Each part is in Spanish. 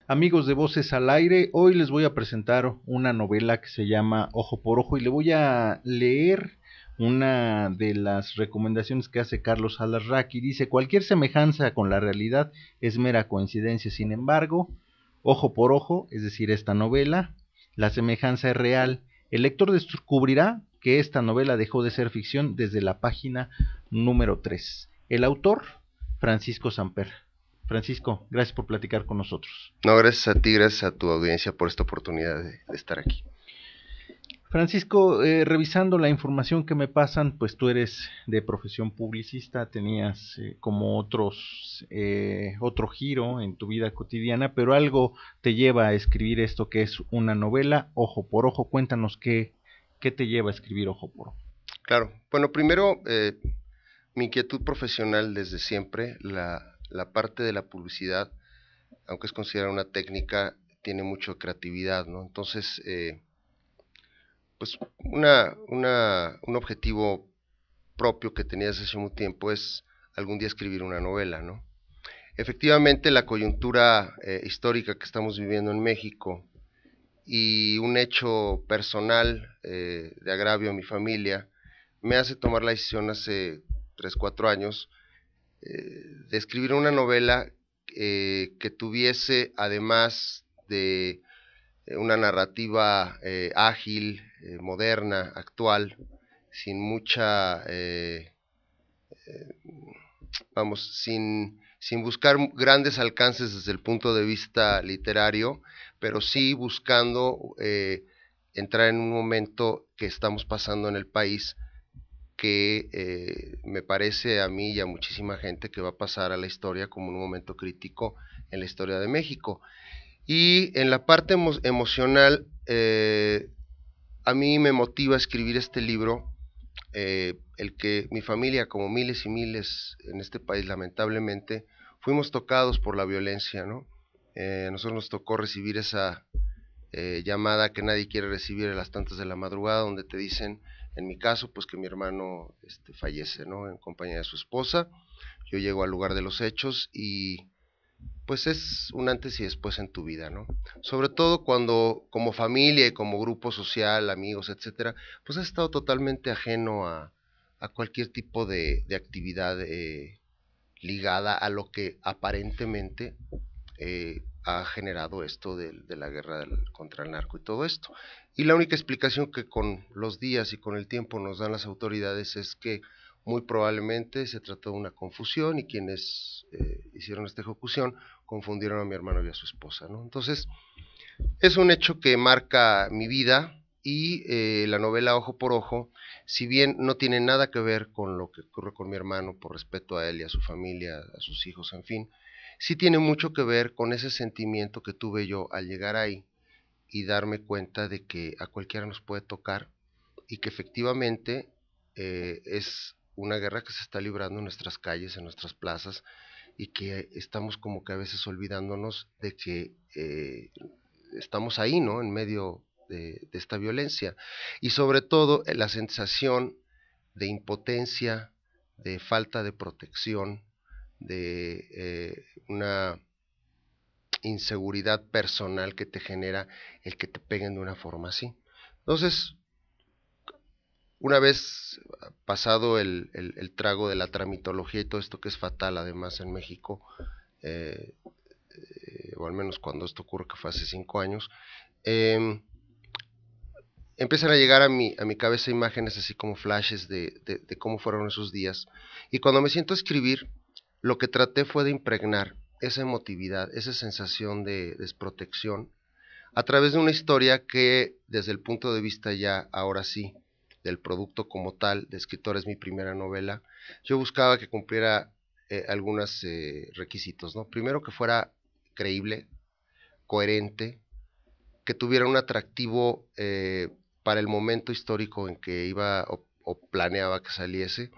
Amigos de Voces al Aire, hoy les voy a presentar una novela que se llama Ojo por Ojo y le voy a leer una de las recomendaciones que hace Carlos Alarraqui. Dice: cualquier semejanza con la realidad es mera coincidencia. Sin embargo, ojo por ojo, es decir, esta novela, la semejanza es real. El lector descubrirá que esta novela dejó de ser ficción desde la página número 3. El autor, Francisco Samper. Francisco, gracias por platicar con nosotros. No, gracias a ti, gracias a tu audiencia por esta oportunidad de estar aquí. Francisco, revisando la información que me pasan, pues tú eres de profesión publicista, tenías como otro giro en tu vida cotidiana, pero algo te lleva a escribir esto que es una novela, Ojo por Ojo. Cuéntanos qué te lleva a escribir Ojo por Ojo. Claro, bueno, primero, mi inquietud profesional desde siempre, la parte de la publicidad, aunque es considerada una técnica, tiene mucho creatividad, ¿no? Entonces, pues un objetivo propio que tenía desde hace un tiempo es algún día escribir una novela, ¿no? Efectivamente, la coyuntura histórica que estamos viviendo en México y un hecho personal de agravio a mi familia me hace tomar la decisión hace 3, 4 años de escribir una novela que tuviese, además de una narrativa ágil, moderna, actual, sin mucha, sin buscar grandes alcances desde el punto de vista literario, pero sí buscando entrar en un momento que estamos pasando en el país que me parece a mí y a muchísima gente que va a pasar a la historia como un momento crítico en la historia de México. Y en la parte emocional, a mí me motiva a escribir este libro, el que mi familia, como miles y miles en este país, lamentablemente, fuimos tocados por la violencia, ¿no? A nosotros nos tocó recibir esa llamada que nadie quiere recibir a las tantas de la madrugada, donde te dicen, en mi caso, pues que mi hermano fallece, ¿no? En compañía de su esposa. Yo llego al lugar de los hechos y pues es un antes y después en tu vida, ¿no? Sobre todo cuando como familia y como grupo social, amigos, etcétera, pues has estado totalmente ajeno a cualquier tipo de actividad ligada a lo que aparentemente ha generado esto de la guerra contra el narco y todo esto. Y la única explicación que con los días y con el tiempo nos dan las autoridades es que muy probablemente se trató de una confusión y quienes hicieron esta ejecución confundieron a mi hermano y a su esposa, ¿no? Entonces, es un hecho que marca mi vida y la novela Ojo por Ojo, si bien no tiene nada que ver con lo que ocurre con mi hermano por respeto a él y a su familia, a sus hijos, en fin, sí tiene mucho que ver con ese sentimiento que tuve yo al llegar ahí y darme cuenta de que a cualquiera nos puede tocar y que efectivamente es una guerra que se está librando en nuestras calles, en nuestras plazas, y que estamos como que a veces olvidándonos de que estamos ahí, ¿no? En medio de esta violencia. Y sobre todo la sensación de impotencia, de falta de protección, de una inseguridad personal que te genera el que te peguen de una forma así. Entonces, una vez pasado el trago de la tramitología y todo esto que es fatal además en México, eh, o al menos cuando esto ocurre, que fue hace 5 años, empiezan a llegar a mi cabeza imágenes así como flashes de cómo fueron esos días. Y cuando me siento a escribir, lo que traté fue de impregnar esa emotividad, esa sensación de desprotección, a través de una historia que desde el punto de vista ya, ahora sí, del producto como tal, de escritor, es mi primera novela, yo buscaba que cumpliera algunos requisitos, ¿no? Primero, que fuera creíble, coherente, que tuviera un atractivo para el momento histórico en que iba o planeaba que saliese,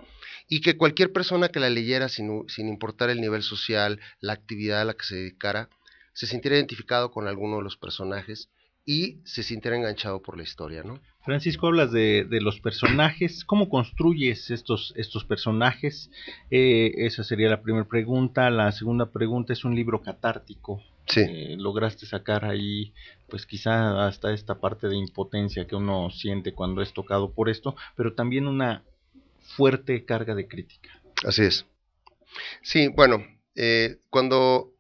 y que cualquier persona que la leyera sin importar el nivel social, la actividad a la que se dedicara, se sintiera identificado con alguno de los personajes y se sintiera enganchado por la historia, ¿no? Francisco, hablas de los personajes. ¿Cómo construyes estos personajes? Esa sería la primera pregunta. La segunda pregunta: es un libro catártico. Sí. Lograste sacar ahí, pues quizá hasta esta parte de impotencia que uno siente cuando es tocado por esto, pero también una fuerte carga de crítica. Así es. Sí, bueno, cuando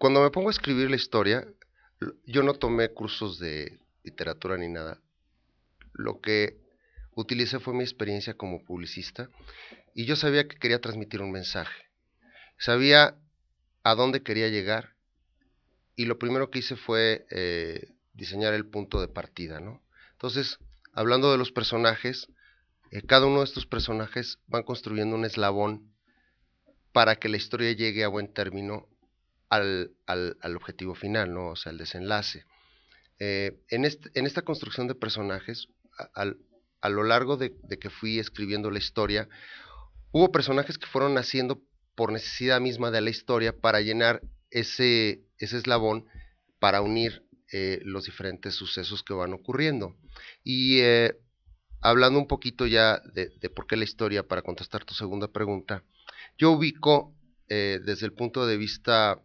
me pongo a escribir la historia, yo no tomé cursos de literatura ni nada. Lo que utilicé fue mi experiencia como publicista y yo sabía que quería transmitir un mensaje. Sabía a dónde quería llegar y lo primero que hice fue diseñar el punto de partida, ¿no? Entonces, hablando de los personajes, cada uno de estos personajes van construyendo un eslabón para que la historia llegue a buen término al objetivo final, ¿no? O sea, el desenlace. En esta construcción de personajes, a lo largo de que fui escribiendo la historia, hubo personajes que fueron naciendo por necesidad misma de la historia para llenar ese eslabón, para unir los diferentes sucesos que van ocurriendo. Y hablando un poquito ya de por qué la historia, para contestar tu segunda pregunta, yo ubico desde el punto de vista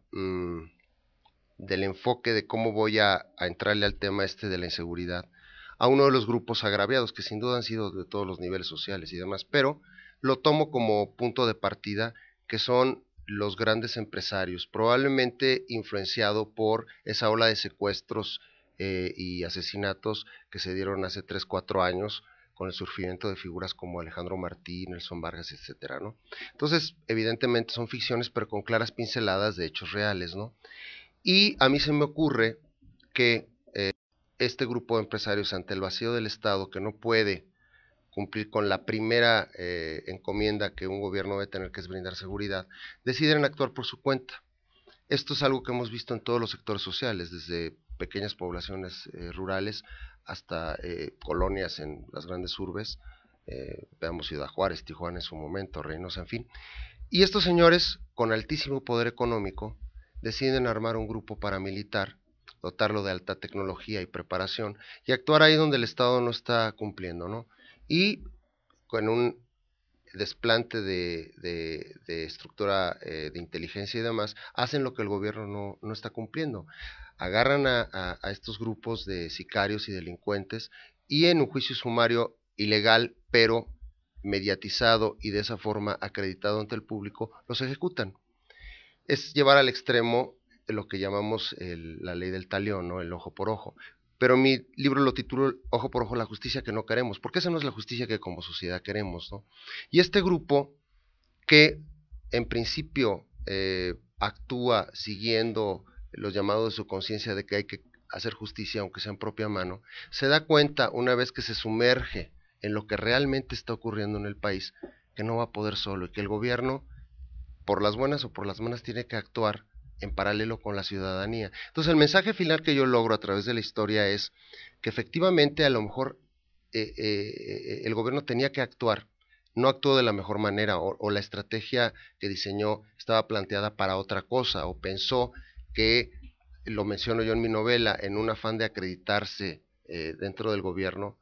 del enfoque de cómo voy a entrarle al tema de la inseguridad, a uno de los grupos agraviados, que sin duda han sido de todos los niveles sociales y demás, pero lo tomo como punto de partida, que son los grandes empresarios, probablemente influenciado por esa ola de secuestros y asesinatos que se dieron hace 3, 4 años, con el surgimiento de figuras como Alejandro Martí, Nelson Vargas, etcétera, ¿no? Entonces, evidentemente son ficciones, pero con claras pinceladas de hechos reales, ¿no? Y a mí se me ocurre que este grupo de empresarios, ante el vacío del Estado, que no puede cumplir con la primera encomienda que un gobierno debe tener, que es brindar seguridad, deciden actuar por su cuenta. Esto es algo que hemos visto en todos los sectores sociales, desde pequeñas poblaciones rurales hasta colonias en las grandes urbes, veamos Ciudad Juárez, Tijuana en su momento, Reynosa, en fin. Y estos señores, con altísimo poder económico, deciden armar un grupo paramilitar, dotarlo de alta tecnología y preparación, y actuar ahí donde el Estado no está cumpliendo, ¿no? Y con un desplante de estructura de inteligencia y demás, hacen lo que el gobierno no está cumpliendo. Agarran a estos grupos de sicarios y delincuentes y en un juicio sumario ilegal, pero mediatizado y de esa forma acreditado ante el público, los ejecutan. Es llevar al extremo lo que llamamos la ley del talión, ¿no? El ojo por ojo. Pero mi libro lo titulo Ojo por Ojo, la justicia que no queremos, porque esa no es la justicia que como sociedad queremos, ¿no? Y este grupo, que en principio actúa siguiendo los llamados de su conciencia de que hay que hacer justicia aunque sea en propia mano, se da cuenta una vez que se sumerge en lo que realmente está ocurriendo en el país, que no va a poder solo y que el gobierno, por las buenas o por las malas, tiene que actuar en paralelo con la ciudadanía. Entonces el mensaje final que yo logro a través de la historia es que efectivamente a lo mejor el gobierno tenía que actuar, no actuó de la mejor manera, o la estrategia que diseñó estaba planteada para otra cosa, o pensó que, lo menciono yo en mi novela, en un afán de acreditarse dentro del gobierno,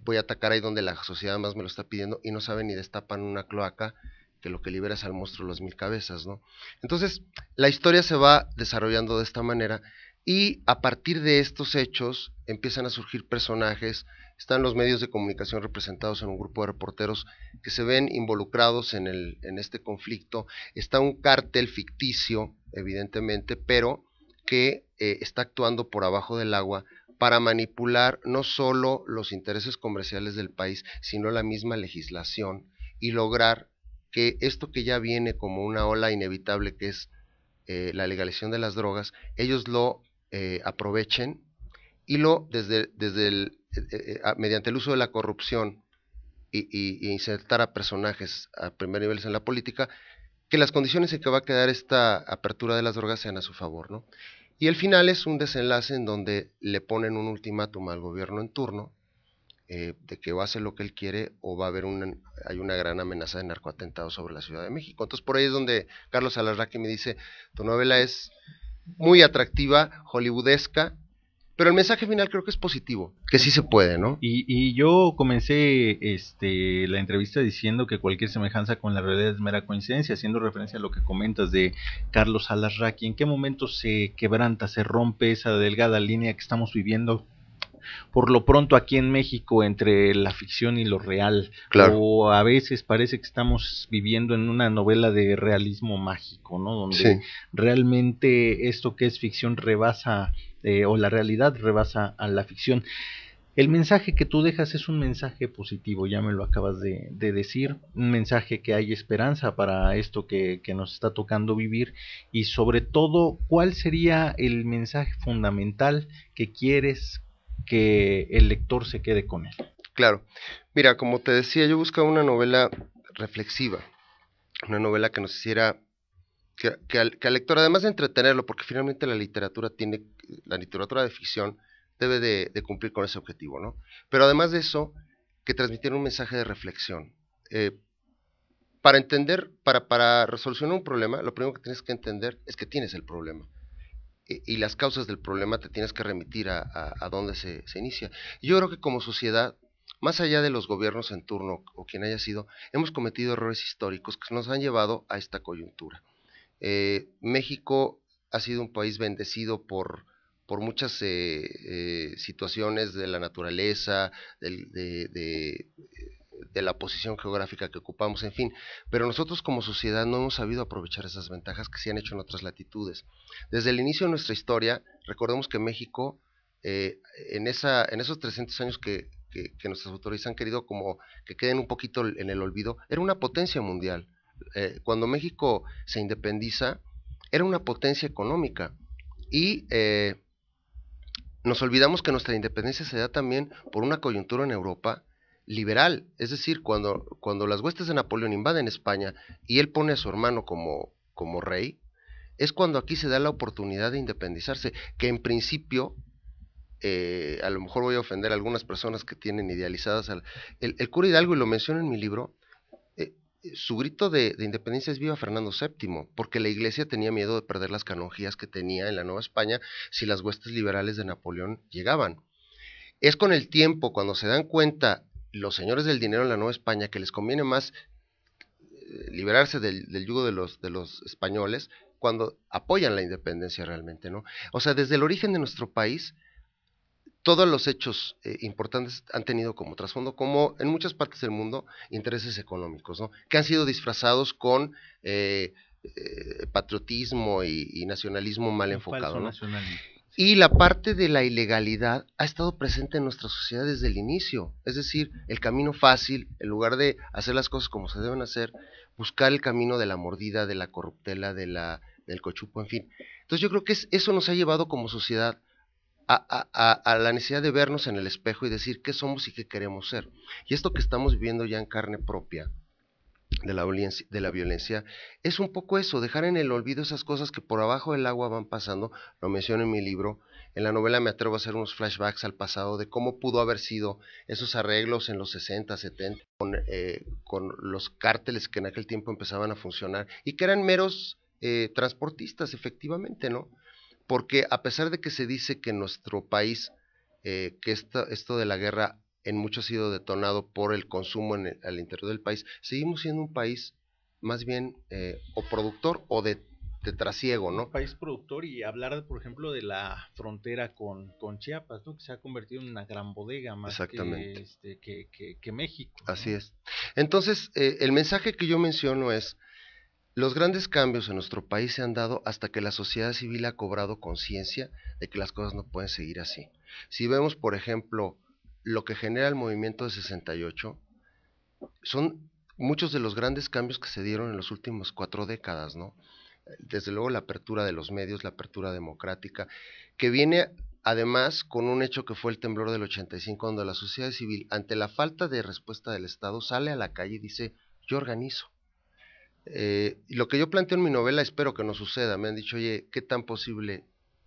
voy a atacar ahí donde la sociedad más me lo está pidiendo, y no saben ni destapan una cloaca, que lo que libera es al monstruo de las 1000 cabezas, ¿no? Entonces, la historia se va desarrollando de esta manera, y a partir de estos hechos empiezan a surgir personajes. Están los medios de comunicación representados en un grupo de reporteros que se ven involucrados en este conflicto. Está un cártel ficticio, evidentemente, pero que está actuando por abajo del agua para manipular no solo los intereses comerciales del país, sino la misma legislación, y lograr que esto que ya viene como una ola inevitable, que es la legalización de las drogas, ellos lo aprovechen y mediante el uso de la corrupción y insertar a personajes a primer nivel en la política, que las condiciones en que va a quedar esta apertura de las drogas sean a su favor, ¿no? Y el final es un desenlace en donde le ponen un ultimátum al gobierno en turno, de que va a hacer lo que él quiere, o va a haber hay una gran amenaza de narcoatentado sobre la Ciudad de México. Entonces por ahí es donde Carlos Alarraqui me dice: tu novela es muy atractiva, hollywoodesca, Pero el mensaje final creo que es positivo, que sí se puede, ¿no? Y yo comencé la entrevista diciendo que cualquier semejanza con la realidad es mera coincidencia, haciendo referencia a lo que comentas de Carlos Alarraqui. ¿En qué momento se quebranta, se rompe esa delgada línea que estamos viviendo por lo pronto aquí en México entre la ficción y lo real? Claro. O a veces parece que estamos viviendo en una novela de realismo mágico, ¿no? Donde Sí. realmente esto que es ficción rebasa, o la realidad rebasa a la ficción. El mensaje que tú dejas es un mensaje positivo, ya me lo acabas de decir, un mensaje que hay esperanza para esto que nos está tocando vivir, y sobre todo, ¿cuál sería el mensaje fundamental que quieres que el lector se quede con él? Claro. Mira, como te decía, yo buscaba una novela reflexiva, una novela que nos hiciera, que al lector, además de entretenerlo, porque finalmente la literatura de ficción debe de cumplir con ese objetivo, ¿no? Pero además de eso, que transmitiera un mensaje de reflexión. Eh, para entender, para resolucionar un problema, lo primero que tienes que entender es que tienes el problema. Y las causas del problema te tienes que remitir a dónde se inicia. Y yo creo que como sociedad, más allá de los gobiernos en turno o quien haya sido, hemos cometido errores históricos que nos han llevado a esta coyuntura. México ha sido un país bendecido por muchas situaciones de la naturaleza, de la posición geográfica que ocupamos, en fin, pero nosotros como sociedad no hemos sabido aprovechar esas ventajas que se han hecho en otras latitudes. Desde el inicio de nuestra historia, recordemos que México, en esos 300 años que nuestras autoridades han querido como que queden un poquito en el olvido, era una potencia mundial. Cuando México se independiza, era una potencia económica y nos olvidamos que nuestra independencia se da también por una coyuntura en Europa liberal, es decir, cuando las huestes de Napoleón invaden España y él pone a su hermano como rey, es cuando aquí se da la oportunidad de independizarse, que en principio, a lo mejor voy a ofender a algunas personas que tienen idealizadas el cura Hidalgo, y lo menciono en mi libro, eh, su grito de independencia es viva Fernando VII, porque la iglesia tenía miedo de perder las canonjías que tenía en la Nueva España si las huestes liberales de Napoleón llegaban. Es con el tiempo, cuando se dan cuenta los señores del dinero en la Nueva España, que les conviene más liberarse del yugo de los españoles, cuando apoyan la independencia realmente, ¿no? O sea, desde el origen de nuestro país, todos los hechos importantes han tenido como trasfondo, como en muchas partes del mundo, intereses económicos, ¿no? Que han sido disfrazados con patriotismo y nacionalismo mal Un enfocado, falso ¿no? nacionalismo. Y la parte de la ilegalidad ha estado presente en nuestra sociedad desde el inicio, es decir, el camino fácil, en lugar de hacer las cosas como se deben hacer, buscar el camino de la mordida, de la corruptela, del cochupo, en fin. Entonces yo creo que eso nos ha llevado como sociedad a la necesidad de vernos en el espejo y decir qué somos y qué queremos ser. Y esto que estamos viviendo ya en carne propia, de la violencia, es un poco eso, dejar en el olvido esas cosas que por abajo del agua van pasando. Lo menciono en mi libro. En la novela me atrevo a hacer unos flashbacks al pasado de cómo pudo haber sido esos arreglos en los 60, 70, con los cárteles que en aquel tiempo empezaban a funcionar y que eran meros transportistas, efectivamente, ¿no? Porque a pesar de que se dice que en nuestro país, que esto de la guerra en mucho ha sido detonado por el consumo al interior del país, seguimos siendo un país más bien o productor o de trasiego, Un ¿no? país productor, y hablar, por ejemplo, de la frontera con Chiapas, ¿no? Que se ha convertido en una gran bodega más que, Exactamente, que México, así ¿no? es. Entonces, el mensaje que yo menciono es, los grandes cambios en nuestro país se han dado hasta que la sociedad civil ha cobrado conciencia de que las cosas no pueden seguir así. Si vemos, por ejemplo, lo que genera el movimiento de 68, son muchos de los grandes cambios que se dieron en las últimas 4 décadas, ¿no? Desde luego la apertura de los medios, la apertura democrática, que viene además con un hecho que fue el temblor del 85, donde la sociedad civil, ante la falta de respuesta del Estado, sale a la calle y dice, yo organizo. Y lo que yo planteo en mi novela espero que no suceda. Me han dicho, oye, ¿qué tan posible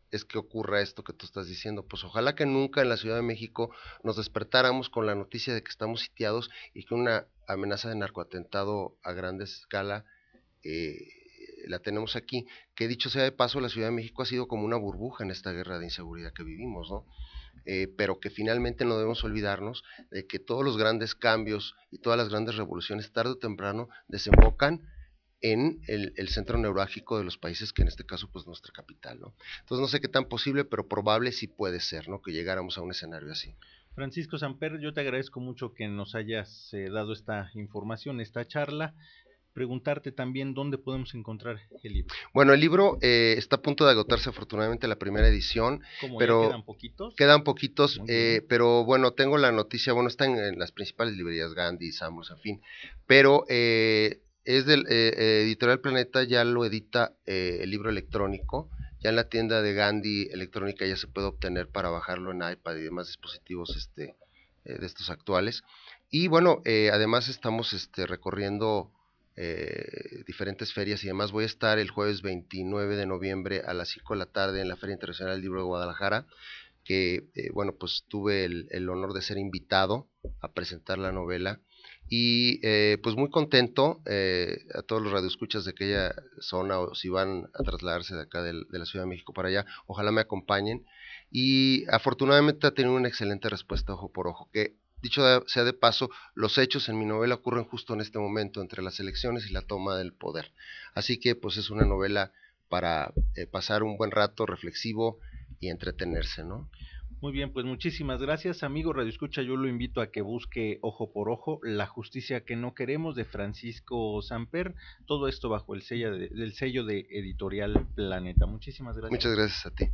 es que ocurra esto que tú estás diciendo? Pues ojalá que nunca en la Ciudad de México nos despertáramos con la noticia de que estamos sitiados y que una amenaza de narcoatentado a gran escala eh, la tenemos aquí, que dicho sea de paso, la Ciudad de México ha sido como una burbuja en esta guerra de inseguridad que vivimos, ¿no? Pero que finalmente no debemos olvidarnos de que todos los grandes cambios y todas las grandes revoluciones tarde o temprano desembocan en el centro neurálgico de los países, que en este caso pues nuestra capital, ¿no? Entonces no sé qué tan posible, pero probable sí puede ser, ¿no? Que llegáramos a un escenario así. Francisco Samper, yo te agradezco mucho que nos hayas dado esta información, esta charla. Preguntarte también dónde podemos encontrar el libro. Bueno, el libro está a punto de agotarse afortunadamente la primera edición, ¿Cómo pero ya quedan poquitos? Quedan poquitos, Muy pero bueno, tengo la noticia, bueno, está en las principales librerías, Gandhi, Samos, en fin, pero es del Editorial Planeta, ya lo edita el libro electrónico, ya en la tienda de Gandhi electrónica ya se puede obtener para bajarlo en iPad y demás dispositivos de estos actuales. Y bueno, además estamos recorriendo diferentes ferias y demás. Voy a estar el jueves 29 de noviembre a las 5 de la tarde en la Feria Internacional del Libro de Guadalajara, que bueno, pues tuve el honor de ser invitado a presentar la novela y pues muy contento a todos los radioescuchas de aquella zona, o si van a trasladarse de acá de la Ciudad de México para allá, ojalá me acompañen. Y afortunadamente ha tenido una excelente respuesta Ojo por Ojo, que dicho sea de paso, los hechos en mi novela ocurren justo en este momento, entre las elecciones y la toma del poder. Así que pues es una novela para pasar un buen rato reflexivo y entretenerse, ¿no? Muy bien, pues muchísimas gracias, amigo Radio Escucha. Yo lo invito a que busque Ojo por Ojo, La justicia que no queremos, de Francisco Samper. Todo esto bajo el sello de Editorial Planeta. Muchísimas gracias. Muchas gracias a ti.